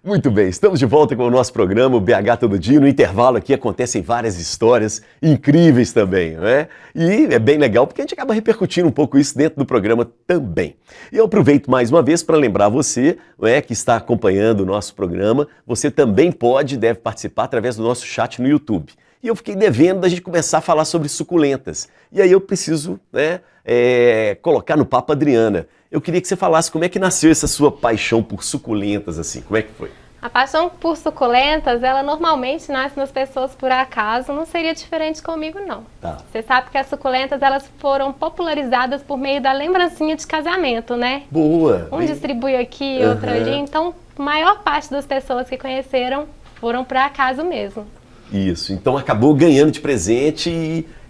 Muito bem, estamos de volta com o nosso programa, o BH Todo Dia. No intervalo aqui acontecem várias histórias incríveis também, não é? E é bem legal porque a gente acaba repercutindo um pouco isso dentro do programa também. E eu aproveito mais uma vez para lembrar você, não é, que está acompanhando o nosso programa, você também pode e deve participar através do nosso chat no YouTube. E eu fiquei devendo da gente começar a falar sobre suculentas. E aí eu preciso, né, colocar no papo a Adriana. Eu queria que você falasse como é que nasceu essa sua paixão por suculentas, assim, como é que foi? A paixão por suculentas, ela normalmente nasce nas pessoas por acaso, não seria diferente comigo, não. Tá. Você sabe que as suculentas, elas foram popularizadas por meio da lembrancinha de casamento, né? Boa! Um distribui aqui, outro ali, então a maior parte das pessoas que conheceram foram por acaso mesmo. Isso, então acabou ganhando de presente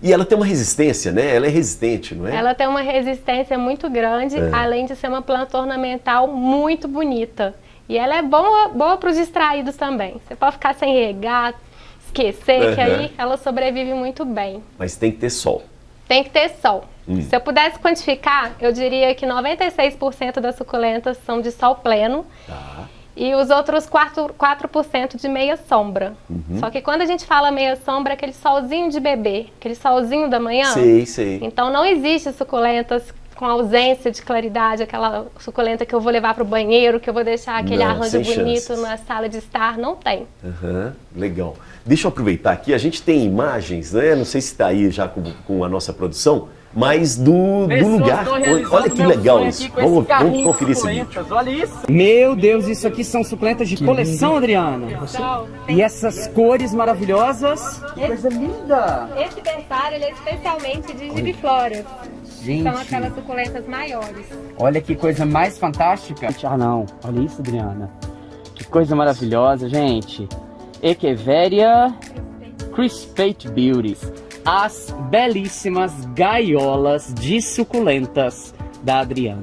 e ela tem uma resistência, né? Ela é resistente, não é? Ela tem uma resistência muito grande, além de ser uma planta ornamental muito bonita. E ela é boa para os distraídos também. Você pode ficar sem regar, esquecer, que aí ela sobrevive muito bem. Mas tem que ter sol. Tem que ter sol. Se eu pudesse quantificar, eu diria que 96% das suculentas são de sol pleno. Tá. E os outros 4% de meia sombra. Só que quando a gente fala meia sombra, é aquele solzinho de bebê, aquele solzinho da manhã. Sei. Então não existe suculentas com ausência de claridade, aquela suculenta que eu vou levar para o banheiro, que eu vou deixar aquele arranjo bonito na sala de estar, não tem. Legal. Deixa eu aproveitar aqui, a gente tem imagens, né? Não sei se está aí já com a nossa produção, mas do lugar. Olha que legal isso. Vamos conferir esse vídeo. Olha isso. Meu Deus, isso aqui são suculentas de coleção, Adriana. E essas cores maravilhosas. Que coisa linda. Esse berçário, ele é especialmente de gibifloras. Gente. São aquelas suculentas maiores. Olha que coisa mais fantástica. Ah, não. Olha isso, Adriana. Que coisa maravilhosa, gente. Echeveria Crispate Beauties. As belíssimas gaiolas de suculentas da Adriana.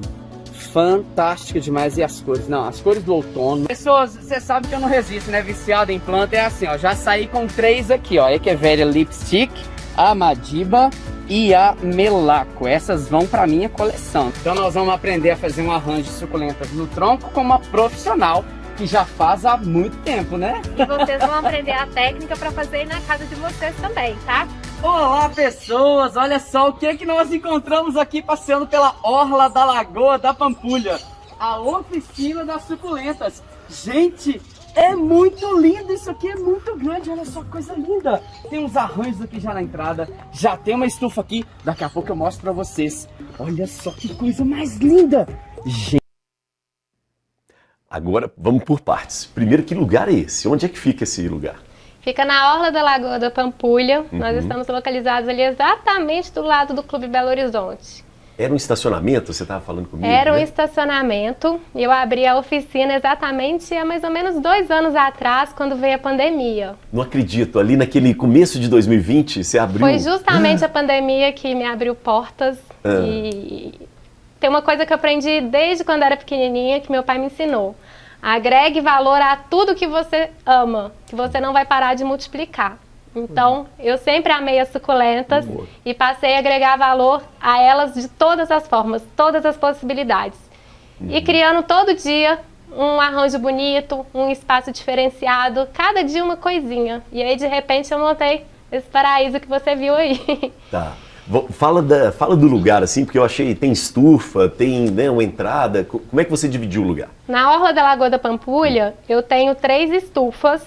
Fantástica demais. E as cores? Não, as cores do outono. Pessoas, você sabe que eu não resisto, né? Viciado em planta é assim, ó. Já saí com 3 aqui, ó. Echeveria Lipstick, a Madiba e a Melaco. Essas vão para minha coleção. Então nós vamos aprender a fazer um arranjo de suculentas no tronco com uma profissional que já faz há muito tempo, né? E vocês vão aprender a técnica para fazer aí na casa de vocês também, tá? Olá, pessoas! Olha só o que nós encontramos aqui passeando pela orla da Lagoa da Pampulha. A oficina das suculentas. Gente, é muito lindo isso aqui, é muito grande. Olha só que coisa linda. Tem uns arranjos aqui já na entrada. Já tem uma estufa aqui. Daqui a pouco eu mostro pra vocês. Olha só que coisa mais linda. Gente. Agora vamos por partes. Primeiro, que lugar é esse? Onde é que fica esse lugar? Fica na orla da Lagoa da Pampulha. Nós estamos localizados ali exatamente do lado do Clube Belo Horizonte. Era um estacionamento? Você estava falando comigo, Era um né? estacionamento. E eu abri a oficina exatamente há mais ou menos 2 anos atrás, quando veio a pandemia. Não acredito. Ali naquele começo de 2020, você abriu... Foi justamente a pandemia que me abriu portas. E tem uma coisa que eu aprendi desde quando era pequenininha, que meu pai me ensinou. Agregue valor a tudo que você ama, que você não vai parar de multiplicar. Então, eu sempre amei as suculentas e passei a agregar valor a elas de todas as formas, todas as possibilidades. E criando todo dia um arranjo bonito, um espaço diferenciado, cada dia uma coisinha. E aí, de repente, eu montei esse paraíso que você viu aí. Tá. Fala do lugar, assim, porque eu achei, tem estufa, tem, né, uma entrada. Como é que você dividiu o lugar? Na orla da Lagoa da Pampulha, eu tenho 3 estufas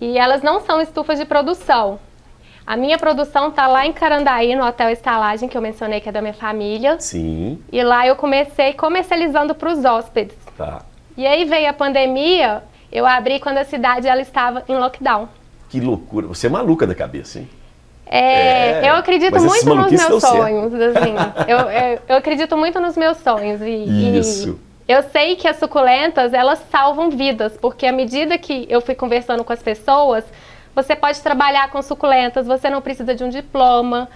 e elas não são estufas de produção. A minha produção está lá em Carandaí, no Hotel Estalagem, que eu mencionei que é da minha família. Sim. E lá eu comecei comercializando para os hóspedes. Tá. E aí veio a pandemia, eu abri quando a cidade ela estava em lockdown. Que loucura. Você é maluca da cabeça, hein? Eu acredito muito nos meus sonhos, assim. Eu acredito muito nos meus sonhos. Isso. E eu sei que as suculentas, elas salvam vidas, porque à medida que eu fui conversando com as pessoas, você pode trabalhar com suculentas, você não precisa de um diploma.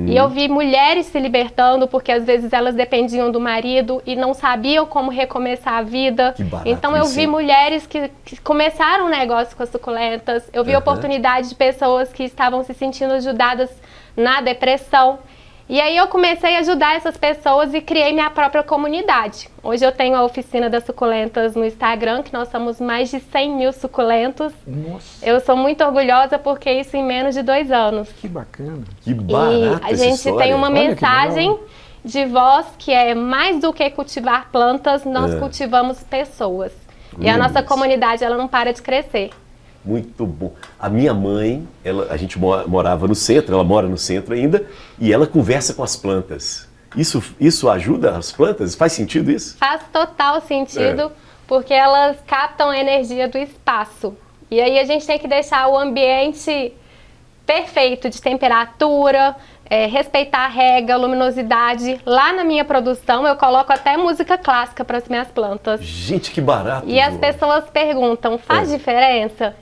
E eu vi mulheres se libertando, porque às vezes elas dependiam do marido e não sabiam como recomeçar a vida. Que barato, então eu vi mulheres que começaram um negócio com as suculentas. Eu vi oportunidade de pessoas que estavam se sentindo ajudadas na depressão. E aí eu comecei a ajudar essas pessoas e criei minha própria comunidade. Hoje eu tenho a oficina das suculentas no Instagram, que nós somos mais de 100 mil suculentos. Nossa. Eu sou muito orgulhosa porque isso em menos de 2 anos. Que bacana. Que barato E a essa gente história. tem uma Olha que mensagem legal. de voz que é mais do que cultivar plantas, nós cultivamos pessoas. E a nossa Isso. comunidade, ela não para de crescer. Muito bom. A minha mãe, a gente morava no centro, ela mora no centro ainda, e ela conversa com as plantas. Isso ajuda as plantas? Faz sentido isso? Faz total sentido, porque elas captam a energia do espaço. E aí a gente tem que deixar o ambiente perfeito de temperatura, respeitar a rega, luminosidade. Lá na minha produção eu coloco até música clássica para as minhas plantas. Gente, que barato. E as João. pessoas perguntam, faz diferença?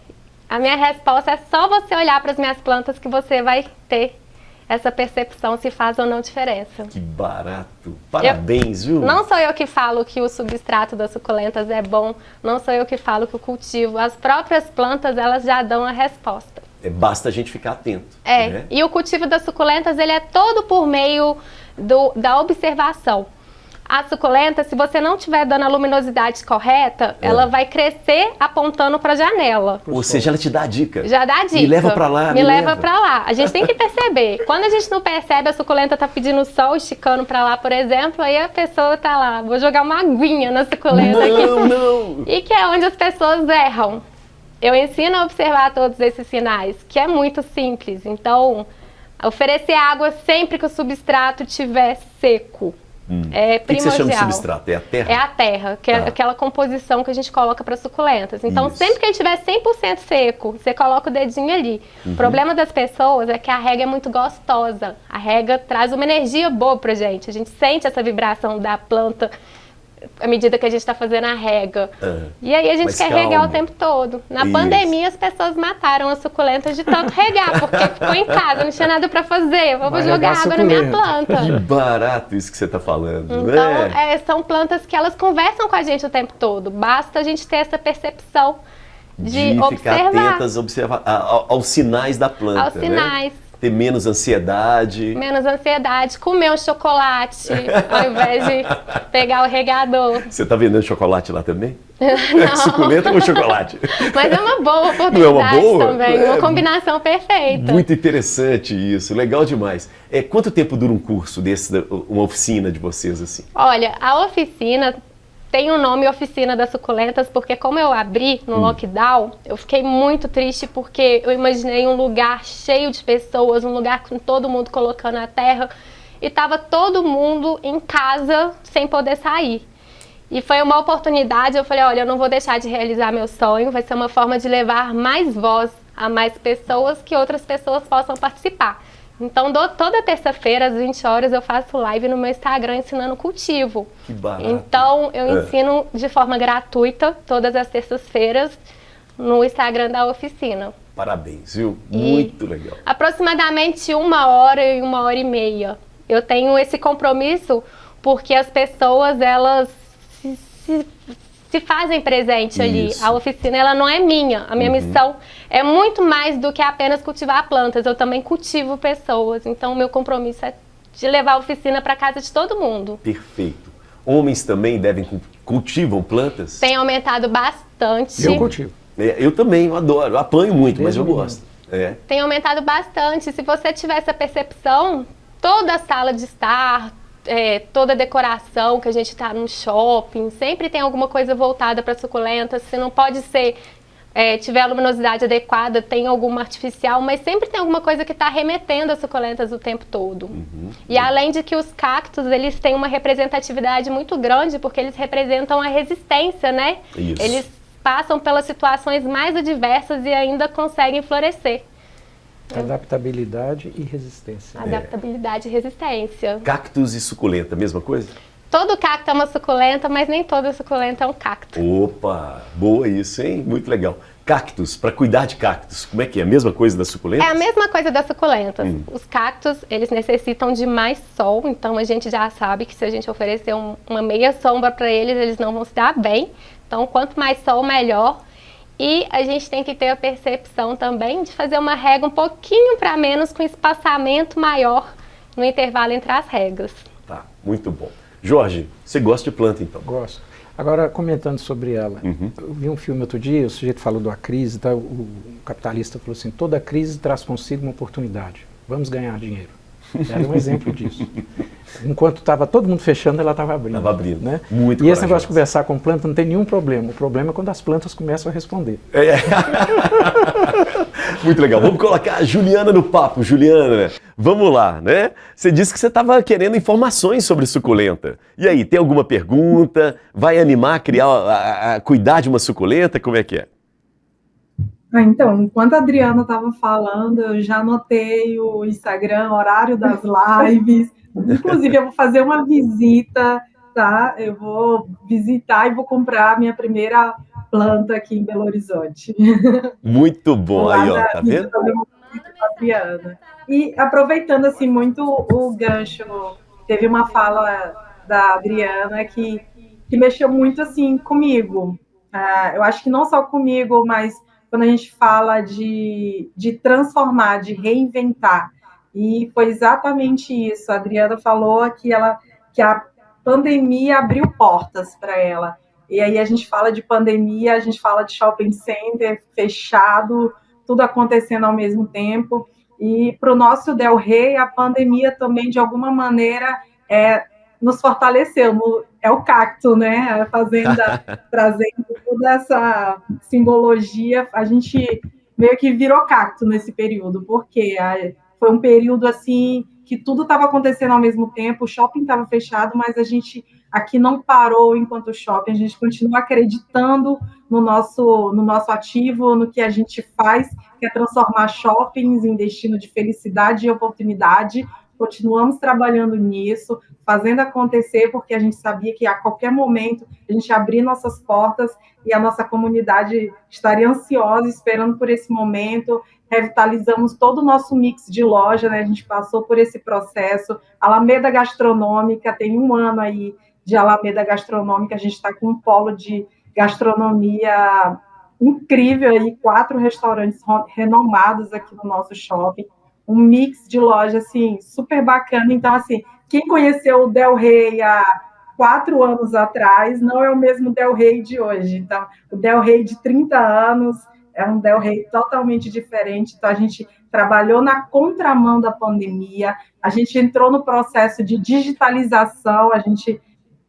A minha resposta é só você olhar para as minhas plantas que você vai ter essa percepção se faz ou não diferença. Que barato. Parabéns, viu? Não sou eu que falo que o substrato das suculentas é bom, não sou eu que falo que o cultivo. As próprias plantas, elas já dão a resposta. Basta a gente ficar atento. Né? E o cultivo das suculentas, ele é todo por meio da observação. A suculenta, se você não estiver dando a luminosidade correta, ela vai crescer apontando para a janela. Ou seja, ela te dá a dica. Já dá a dica. Me leva pra lá, Me leva pra lá. A gente tem que perceber. Quando a gente não percebe, a suculenta tá pedindo sol, esticando pra lá, por exemplo, aí a pessoa tá lá, vou jogar uma aguinha na suculenta aqui. Não. E que é onde as pessoas erram. Eu ensino a observar todos esses sinais, que é muito simples. Então, oferecer água sempre que o substrato estiver seco. É O que você primordial. chama de substrato? É a terra? É a terra, que é aquela composição que a gente coloca para suculentas. Então, Isso. sempre que ele estiver 100% seco, você coloca o dedinho ali. O problema das pessoas é que a rega é muito gostosa. A rega traz uma energia boa pra gente. A gente sente essa vibração da planta à medida que a gente está fazendo a rega. E aí a gente Mas quer calma. regar o tempo todo. Na Isso. pandemia, as pessoas mataram as suculentas de tanto regar, porque ficou em casa, não tinha nada para fazer. Eu vou Vai jogar regar água na minha suculenta. planta. Que barato isso que você está falando, Então, né? são plantas que elas conversam com a gente o tempo todo. Basta a gente ter essa percepção de ficar observar atentas aos sinais da planta, aos sinais. né? Ter menos ansiedade. Menos ansiedade, comer um chocolate ao invés de pegar o regador. Você está vendendo chocolate lá também? Não. Suculenta com chocolate. Mas é uma boa oportunidade Não é uma boa? também, uma combinação perfeita. Muito interessante isso, legal demais. Quanto tempo dura um curso desse, uma oficina de vocês assim? Olha, a oficina tem o nome Oficina das Suculentas, porque como eu abri no lockdown, eu fiquei muito triste porque eu imaginei um lugar cheio de pessoas, um lugar com todo mundo colocando a terra e tava todo mundo em casa sem poder sair. E foi uma oportunidade, eu falei, olha, eu não vou deixar de realizar meu sonho, vai ser uma forma de levar mais voz a mais pessoas, que outras pessoas possam participar. Então, toda terça-feira, às 20 horas, eu faço live no meu Instagram ensinando cultivo. Que barato. Então, eu ensino de forma gratuita, todas as terças-feiras, no Instagram da oficina. Parabéns, viu? Muito legal. Aproximadamente 1 hora e 1h30. Eu tenho esse compromisso porque as pessoas, elas se fazem presente ali. Isso. A oficina, ela não é minha. A minha missão é muito mais do que apenas cultivar plantas. Eu também cultivo pessoas. Então, o meu compromisso é de levar a oficina para casa de todo mundo. Perfeito. Homens também cultivam plantas? Tem aumentado bastante. Eu cultivo. Eu também, eu adoro. Eu apanho muito, mas eu Mesmo gosto. Tem aumentado bastante. Se você tiver essa percepção, toda a sala de estar, toda a decoração que a gente está num shopping, sempre tem alguma coisa voltada para suculentas. Se não pode ser, tiver a luminosidade adequada, tem alguma artificial, mas sempre tem alguma coisa que está remetendo as suculentas o tempo todo. E além de que os cactos, eles têm uma representatividade muito grande, porque eles representam a resistência, né? Isso. Eles passam pelas situações mais adversas e ainda conseguem florescer. Adaptabilidade e resistência. Adaptabilidade e resistência. Cactus e suculenta, mesma coisa? Todo cacto é uma suculenta, mas nem toda suculenta é um cacto. Opa, boa isso, hein? Muito legal. Cactus, para cuidar de cactus, como é que é? A mesma coisa das suculentas? É a mesma coisa das suculentas. Os cactos, eles necessitam de mais sol, então a gente já sabe que se a gente oferecer uma meia sombra para eles, eles não vão se dar bem. Então, quanto mais sol, melhor. E a gente tem que ter a percepção também de fazer uma rega um pouquinho para menos, com espaçamento maior no intervalo entre as regas. Tá, muito bom. Jorge, você gosta de planta, então? Gosto. Agora, comentando sobre ela, eu vi um filme outro dia, o sujeito falou da crise, tá? O capitalista falou assim, toda crise traz consigo uma oportunidade, vamos ganhar dinheiro. Era um exemplo disso. Enquanto estava todo mundo fechando, ela estava abrindo. Estava abrindo, né? Muito E esse corajoso. negócio de conversar com planta não tem nenhum problema. O problema é quando as plantas começam a responder. Muito legal. Vamos colocar a Juliana no papo. Juliana, vamos lá, né? Você disse que você estava querendo informações sobre suculenta. E aí, tem alguma pergunta? Vai animar a criar, a cuidar de uma suculenta? Como é que é? Então, enquanto a Adriana estava falando, eu já anotei o Instagram, horário das lives. Inclusive, eu vou fazer uma visita, tá? Eu vou visitar e vou comprar a minha primeira planta aqui em Belo Horizonte. Muito bom. Lá Aí, ó, tá vendo? fazer uma visita com a Adriana. E aproveitando, assim, muito o gancho, teve uma fala da Adriana que mexeu muito, assim, comigo. Eu acho que não só comigo, mas quando a gente fala de transformar, de reinventar. E foi exatamente isso. A Adriana falou que a pandemia abriu portas para ela. E aí a gente fala de pandemia, a gente fala de shopping center fechado, tudo acontecendo ao mesmo tempo. E para o nosso Del Rey, a pandemia também, de alguma maneira, nos fortaleceu. É o cacto, né? A fazenda trazendo toda essa simbologia. A gente meio que virou cacto nesse período, porque foi um período assim que tudo estava acontecendo ao mesmo tempo, o shopping estava fechado, mas a gente aqui não parou enquanto shopping, a gente continua acreditando no nosso ativo, no que a gente faz, que é transformar shoppings em destino de felicidade e oportunidade. Continuamos trabalhando nisso, fazendo acontecer, porque a gente sabia que a qualquer momento a gente abrir nossas portas e a nossa comunidade estaria ansiosa, esperando por esse momento. Revitalizamos todo o nosso mix de loja, né? A gente passou por esse processo. Alameda Gastronômica, tem 1 ano aí de Alameda Gastronômica, a gente está com um polo de gastronomia incrível, aí, 4 restaurantes renomados aqui no nosso shopping. Um mix de loja, assim, super bacana. Então, assim, quem conheceu o Del Rey há 4 anos atrás não é o mesmo Del Rey de hoje. Então, o Del Rey de 30 anos é um Del Rey totalmente diferente. Então, a gente trabalhou na contramão da pandemia, a gente entrou no processo de digitalização, a gente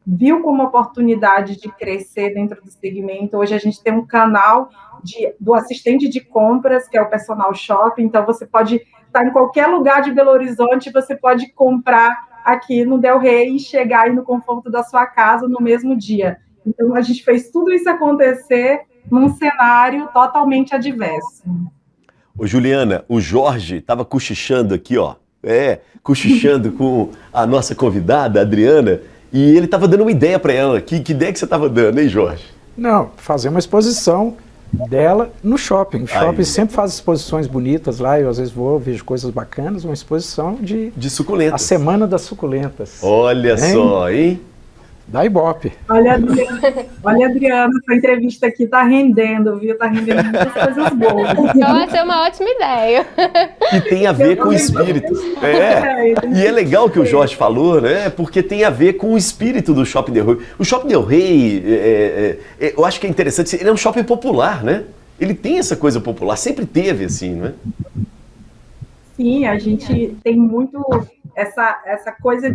viu como oportunidade de crescer dentro do segmento. Hoje a gente tem um canal do assistente de compras, que é o Personal Shopping, então você pode estar em qualquer lugar de Belo Horizonte, você pode comprar aqui no Del Rey e chegar aí no conforto da sua casa no mesmo dia. Então a gente fez tudo isso acontecer num cenário totalmente adverso. Ô Juliana, o Jorge estava cochichando aqui, ó, cochichando com a nossa convidada, a Adriana, e ele estava dando uma ideia para ela. Que ideia que você estava dando, hein, Jorge? Não, fazer uma exposição dela no shopping. O shopping sempre faz exposições bonitas lá, eu às vezes vou, vejo coisas bacanas, uma exposição de suculentas. A Semana das Suculentas. Olha só, hein? Da Ibope. Olha, Adriana, essa entrevista aqui tá rendendo, viu? Tá rendendo muitas coisas boas. Vai ser uma ótima ideia. E tem a ver com o espírito. E é legal que o Jorge falou, né? Porque tem a ver com o espírito do Shopping Del Rey. O Shopping Del Rey, eu acho que é interessante, ele é um shopping popular, né? Ele tem essa coisa popular, sempre teve assim, né? Sim, a gente tem muito essa coisa,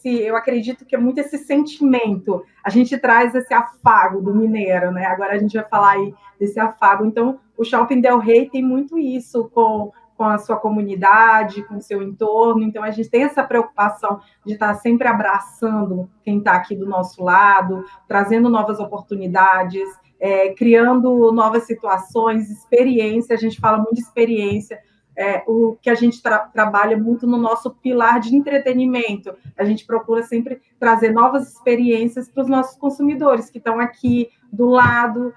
eu acredito que é muito esse sentimento. A gente traz esse afago do mineiro, né? Agora a gente vai falar aí desse afago. Então, o Shopping Del Rey tem muito isso com a sua comunidade, com o seu entorno. Então, a gente tem essa preocupação de estar sempre abraçando quem está aqui do nosso lado, trazendo novas oportunidades, criando novas situações, experiência. A gente fala muito de experiência. O que a gente trabalha muito no nosso pilar de entretenimento. A gente procura sempre trazer novas experiências para os nossos consumidores que estão aqui do lado.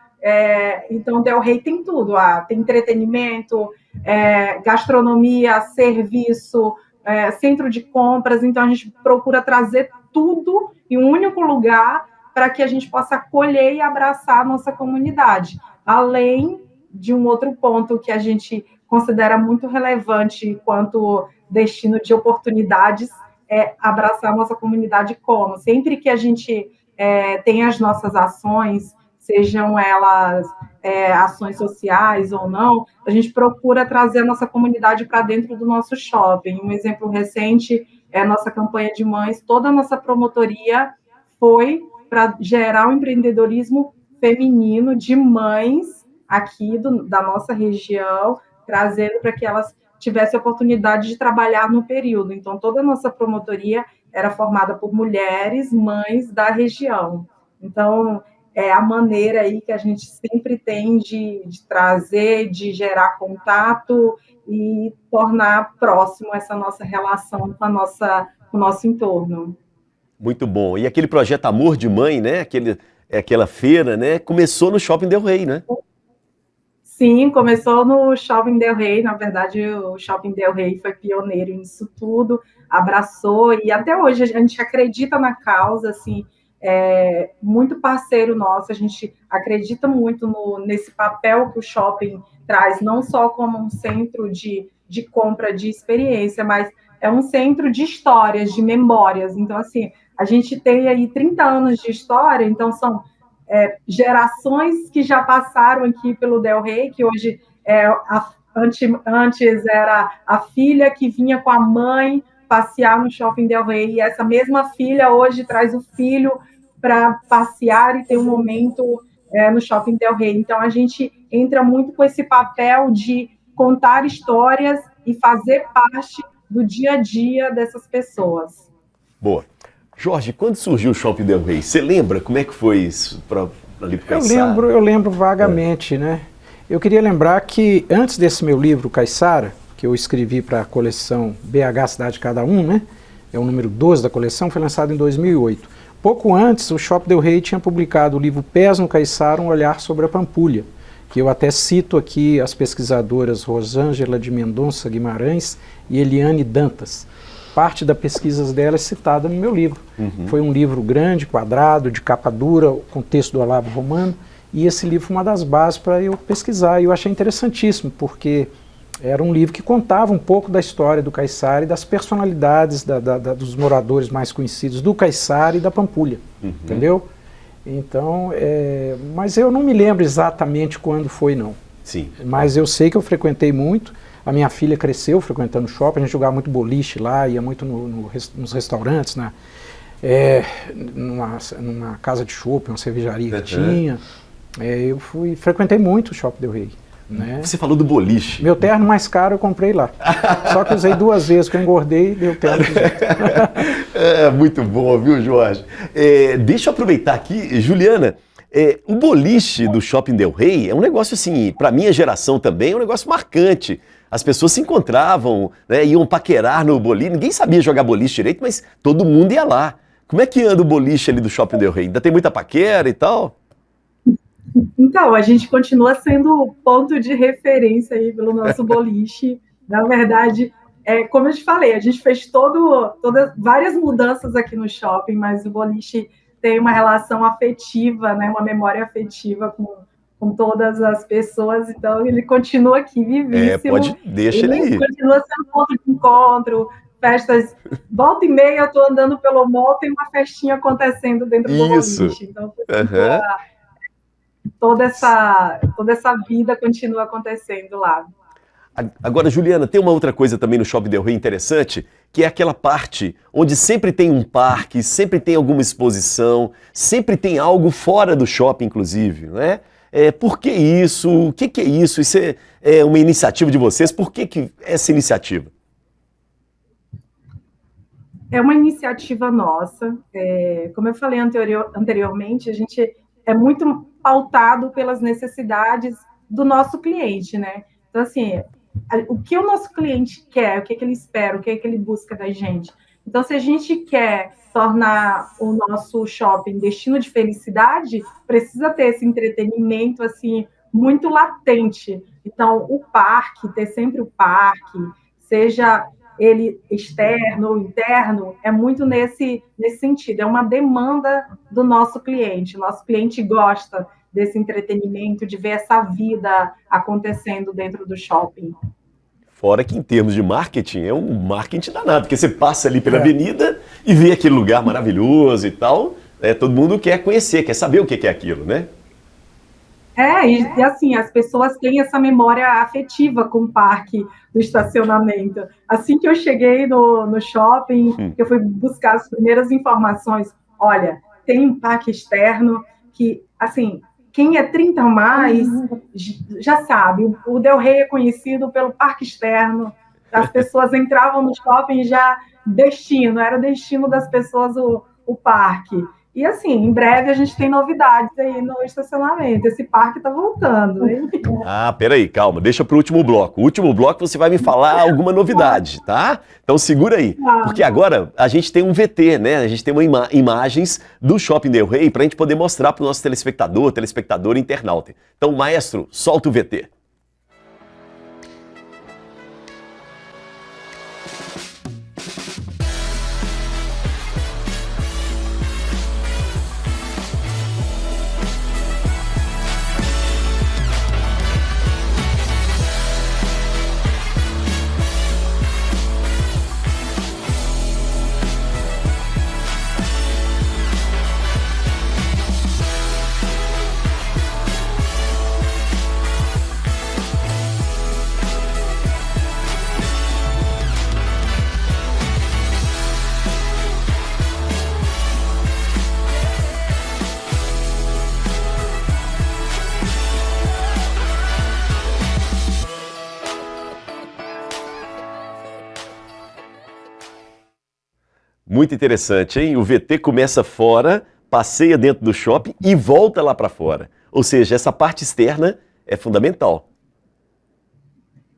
Então, Del Rey tem tudo. Tem entretenimento, gastronomia, serviço, centro de compras. Então, a gente procura trazer tudo em um único lugar para que a gente possa acolher e abraçar a nossa comunidade. Além de um outro ponto que a gente considera muito relevante enquanto destino de oportunidades é abraçar a nossa comunidade como. Sempre que a gente tem as nossas ações, sejam elas ações sociais ou não, a gente procura trazer a nossa comunidade para dentro do nosso shopping. Um exemplo recente é a nossa campanha de mães. Toda a nossa promotoria foi para gerar um empreendedorismo feminino de mães aqui da nossa região, trazendo para que elas tivessem a oportunidade de trabalhar no período. Então, toda a nossa promotoria era formada por mulheres, mães da região. Então, é a maneira aí que a gente sempre tem de trazer, de gerar contato e tornar próximo essa nossa relação com o nosso entorno. Muito bom. E aquele projeto Amor de Mãe, né? Aquela feira, né? Começou no Shopping Del Rey, né? Sim, começou no Shopping Del Rey. Na verdade, o Shopping Del Rey foi pioneiro nisso tudo, abraçou, e até hoje a gente acredita na causa, assim, muito parceiro nosso, a gente acredita muito nesse papel que o shopping traz, não só como um centro de compra de experiência, mas é um centro de histórias, de memórias. Então, assim, a gente tem aí 30 anos de história, então são gerações que já passaram aqui pelo Del Rey, que hoje antes era a filha que vinha com a mãe passear no Shopping Del Rey, e essa mesma filha hoje traz o filho para passear e ter um momento no Shopping Del Rey. Então, a gente entra muito com esse papel de contar histórias e fazer parte do dia a dia dessas pessoas. Boa. Jorge, quando surgiu o Shopping Del Rey, você lembra como é que foi isso ali pro Caiçara? Eu lembro vagamente, né? Eu queria lembrar que antes desse meu livro, Caiçara, que eu escrevi para a coleção BH Cidade Cada Um, né? É o número 12 da coleção, foi lançado em 2008. Pouco antes, o Shopping Del Rey tinha publicado o livro Pés no Caiçara, um olhar sobre a Pampulha, que eu até cito aqui as pesquisadoras Rosângela de Mendonça Guimarães e Eliane Dantas. Parte da pesquisa dela é citada no meu livro. Foi um livro grande, quadrado, de capa dura, com texto do Olavo Romano, e esse livro foi uma das bases para eu pesquisar, e eu achei interessantíssimo, porque era um livro que contava um pouco da história do Caiçara e das personalidades dos moradores mais conhecidos do Caiçara e da Pampulha, entendeu? Então, mas eu não me lembro exatamente quando foi, não. Sim. Mas eu sei que eu frequentei muito. A minha filha cresceu frequentando o shopping, a gente jogava muito boliche lá, ia muito nos restaurantes, numa casa de chopp, uma cervejaria que tinha. Eu frequentei muito o Shopping Del Rey. Né? Você falou do boliche. Meu terno mais caro eu comprei lá. Só que usei 2 vezes, que eu engordei e dei o terno. Muito bom, viu, Jorge? Deixa eu aproveitar aqui, Juliana. O boliche do Shopping Del Rey é um negócio assim, para minha geração também, é um negócio marcante. As pessoas se encontravam, né, iam paquerar no boliche, ninguém sabia jogar boliche direito, mas todo mundo ia lá. Como é que anda o boliche ali do Shopping Del Rey? Ainda tem muita paquera e tal? Então, a gente continua sendo ponto de referência aí pelo nosso boliche. Na verdade, como eu te falei, a gente fez várias mudanças aqui no shopping, mas o boliche tem uma relação afetiva, né, uma memória afetiva com todas as pessoas, então ele continua aqui vivíssimo. Deixa ele aí. Continua sendo ponto de encontro, festas. Volta e meia eu estou andando pelo mall, tem uma festinha acontecendo dentro do boliche. Então, toda essa vida continua acontecendo lá. Agora, Juliana, tem uma outra coisa também no Shopping Del Rey interessante, que é aquela parte onde sempre tem um parque, sempre tem alguma exposição, sempre tem algo fora do shopping, inclusive, né? Por que isso? O que é isso? Isso é uma iniciativa de vocês? Por que essa iniciativa? É uma iniciativa nossa. Como eu falei anteriormente, a gente é muito pautado pelas necessidades do nosso cliente, né? Então, assim, o que o nosso cliente quer, o que ele espera, o que ele busca da gente. Então, se a gente quer tornar o nosso shopping destino de felicidade, precisa ter esse entretenimento, assim, muito latente. Então, o parque, ter sempre o parque, seja ele externo ou interno, é muito nesse sentido. É uma demanda do nosso cliente. O nosso cliente gosta desse entretenimento, de ver essa vida acontecendo dentro do shopping. Fora que em termos de marketing, é um marketing danado, porque você passa ali pela avenida e vê aquele lugar maravilhoso e tal, todo mundo quer conhecer, quer saber o que é aquilo, né? E assim, as pessoas têm essa memória afetiva com o parque do estacionamento. Assim que eu cheguei no shopping, eu fui buscar as primeiras informações. Olha, tem um parque externo que, assim, quem é 30 a mais já sabe. O Del Rey é conhecido pelo parque externo. As pessoas entravam no shopping e já era destino das pessoas o parque. E assim, em breve a gente tem novidades aí no estacionamento. Esse parque está voltando, hein? Peraí, calma, deixa para o último bloco. O último bloco você vai me falar alguma novidade, tá? Então segura aí, porque agora a gente tem um VT, né? A gente tem imagens do Shopping Del Rey para a gente poder mostrar para o nosso telespectador, internauta. Então, maestro, solta o VT. Muito interessante, hein? O VT começa fora, passeia dentro do shopping e volta lá para fora. Ou seja, essa parte externa é fundamental.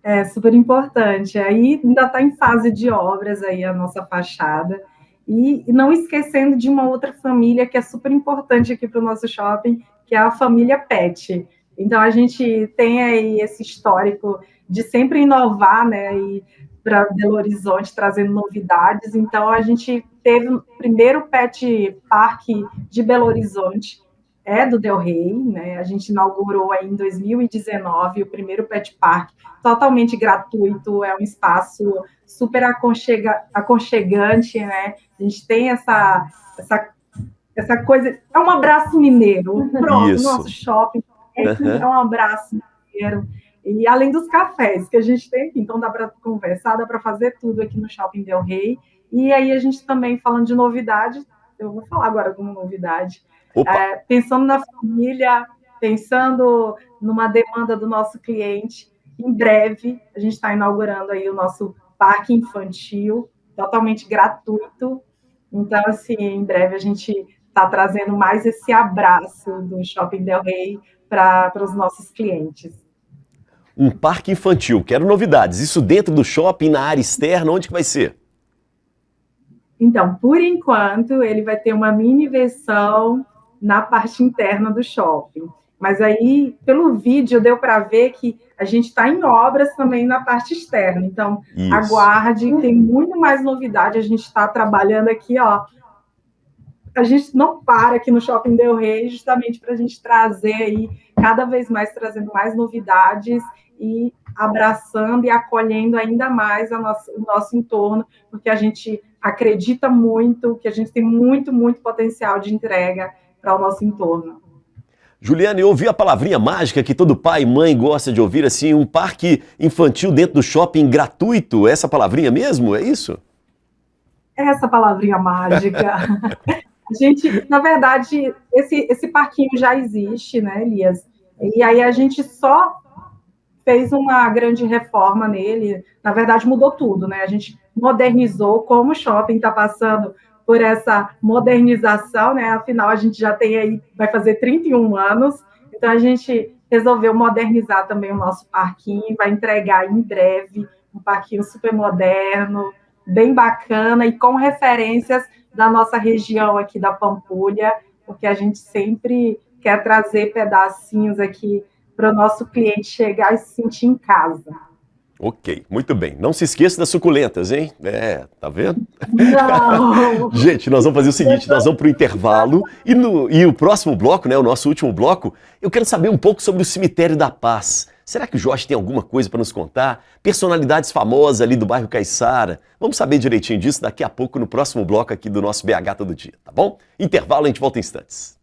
É super importante. Aí ainda está em fase de obras aí a nossa fachada. E não esquecendo de uma outra família que é super importante aqui para o nosso shopping, que é a família Pet. Então a gente tem aí esse histórico de sempre inovar, né? E para Belo Horizonte, trazendo novidades. Então, a gente teve o primeiro Pet Park de Belo Horizonte, do Del Rey, né? A gente inaugurou aí em 2019 o primeiro Pet Park, totalmente gratuito, é um espaço super aconchegante, né? A gente tem essa coisa, é um abraço mineiro, pronto, o nosso shopping é um abraço mineiro. E além dos cafés que a gente tem aqui, então dá para conversar, dá para fazer tudo aqui no Shopping Del Rey. E aí a gente também, falando de novidade, eu vou falar agora alguma novidade. Pensando na família, pensando numa demanda do nosso cliente, em breve a gente está inaugurando aí o nosso parque infantil, totalmente gratuito. Então, assim, em breve a gente está trazendo mais esse abraço do Shopping Del Rey para os nossos clientes. Um parque infantil, quero novidades. Isso dentro do shopping, na área externa, onde que vai ser? Então, por enquanto, ele vai ter uma mini versão na parte interna do shopping. Mas aí, pelo vídeo, deu para ver que a gente está em obras também na parte externa. Então, aguarde, tem muito mais novidade. A gente está trabalhando aqui, ó. A gente não para aqui no Shopping Del Rey, justamente para a gente trazer aí, cada vez mais, trazendo mais novidades e abraçando e acolhendo ainda mais o nosso entorno, porque a gente acredita muito que a gente tem muito, muito potencial de entrega para o nosso entorno. Juliana, eu ouvi a palavrinha mágica que todo pai e mãe gosta de ouvir, assim, um parque infantil dentro do shopping gratuito, essa palavrinha mesmo, é isso? Essa palavrinha mágica. A gente, na verdade, esse parquinho já existe, né, Elias? E aí a gente só fez uma grande reforma nele, na verdade mudou tudo, né? A gente modernizou, como o shopping está passando por essa modernização, né? Afinal, a gente já tem aí, vai fazer 31 anos, então a gente resolveu modernizar também o nosso parquinho, vai entregar em breve um parquinho super moderno, bem bacana e com referências da nossa região aqui da Pampulha, porque a gente sempre quer trazer pedacinhos aqui para o nosso cliente chegar e se sentir em casa. Ok, muito bem. Não se esqueça das suculentas, hein? Tá vendo? Não. Gente, nós vamos fazer o seguinte, nós vamos para o intervalo e o próximo bloco, né, o nosso último bloco, eu quero saber um pouco sobre o Cemitério da Paz. Será que o Jorge tem alguma coisa para nos contar? Personalidades famosas ali do bairro Caiçara. Vamos saber direitinho disso daqui a pouco no próximo bloco aqui do nosso BH Todo Dia, tá bom? Intervalo, a gente volta em instantes.